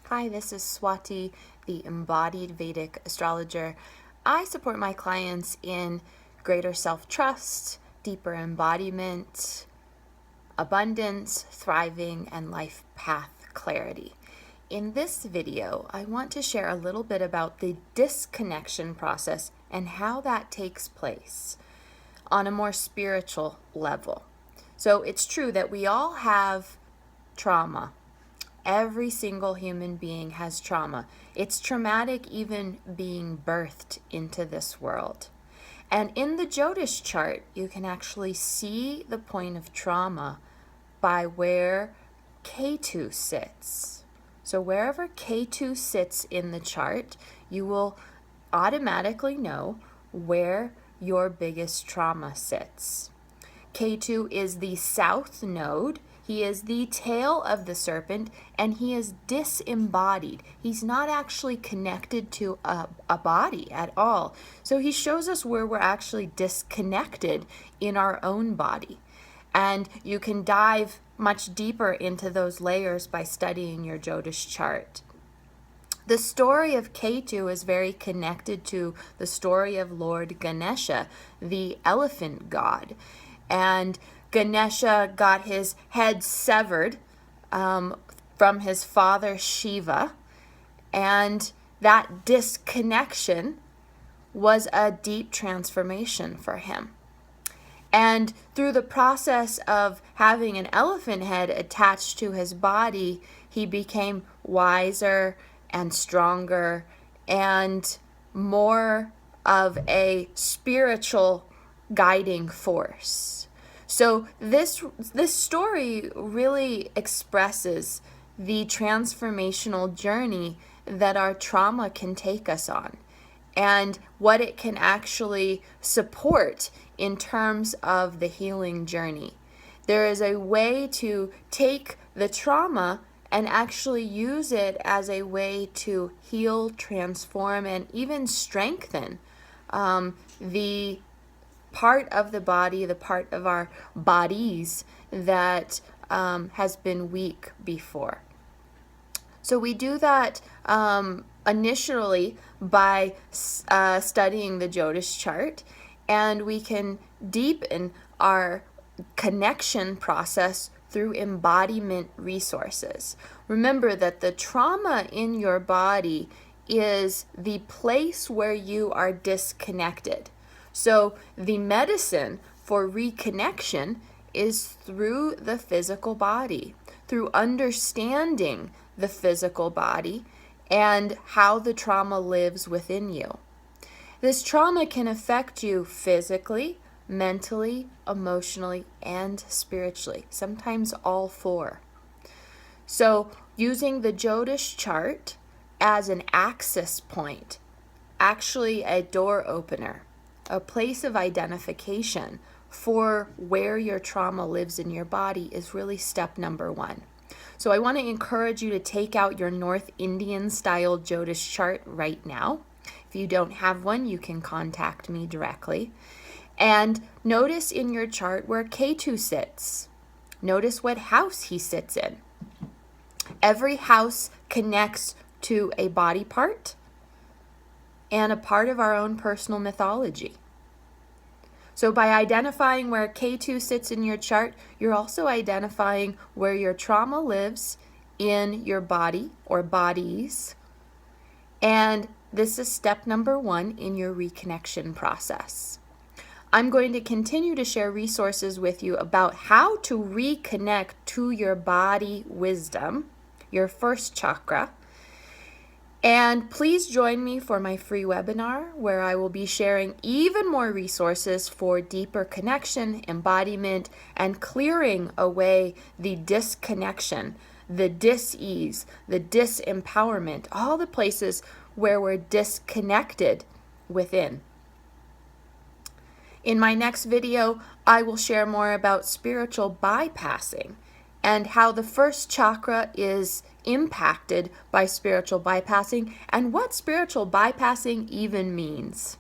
Hi, this is Swati, the Embodied Vedic Astrologer. I support my clients in greater self-trust, deeper embodiment, abundance, thriving, and life path clarity. In this video, I want to share a little bit about the disconnection process and how that takes place on a more spiritual level. So it's true that we all have trauma. Every single human being has trauma. It's traumatic even being birthed into this world. And in the jyotish chart, you can actually see the point of trauma by where Ketu sits. So wherever Ketu sits in the chart, you will automatically know where your biggest trauma sits. Ketu is the south node. He is the tail of the serpent, and he is disembodied. He's not actually connected to a body at all. So he shows us where we're actually disconnected in our own body. And you can dive much deeper into those layers by studying your jyotish chart. The story of Ketu is very connected to the story of Lord Ganesha, the elephant god. And Ganesha got his head severed from his father Shiva, and that disconnection was a deep transformation for him. And through the process of having an elephant head attached to his body, he became wiser and stronger and more of a spiritual guiding force. So this story really expresses the transformational journey that our trauma can take us on and what it can actually support in terms of the healing journey. There is a way to take the trauma and actually use it as a way to heal, transform, and even strengthen the part of the body, the part of our bodies that has been weak before. So we do that initially by studying the jyotish chart, and we can deepen our connection process through embodiment resources. Remember that the trauma in your body is the place where you are disconnected. So the medicine for reconnection is through the physical body, through understanding the physical body and how the trauma lives within you. This trauma can affect you physically, mentally, emotionally, and spiritually, sometimes all four. So using the jyotish chart as an access point, actually a door opener, a place of identification for where your trauma lives in your body is really step number one. So I want to encourage you to take out your North Indian style jyotish chart right now. If you don't have one, you can contact me directly. And notice in your chart where Ketu sits. Notice what house he sits in. Every house connects to a body part and a part of our own personal mythology. So by identifying where Ketu sits in your chart, you're also identifying where your trauma lives in your body or bodies. And this is step number one in your reconnection process. I'm going to continue to share resources with you about how to reconnect to your body wisdom, your first chakra. And please join me for my free webinar where I will be sharing even more resources for deeper connection, embodiment, and clearing away the disconnection, the dis-ease, the disempowerment, all the places where we're disconnected within. In my next video, I will share more about spiritual bypassing and how the first chakra is impacted by spiritual bypassing and what spiritual bypassing even means.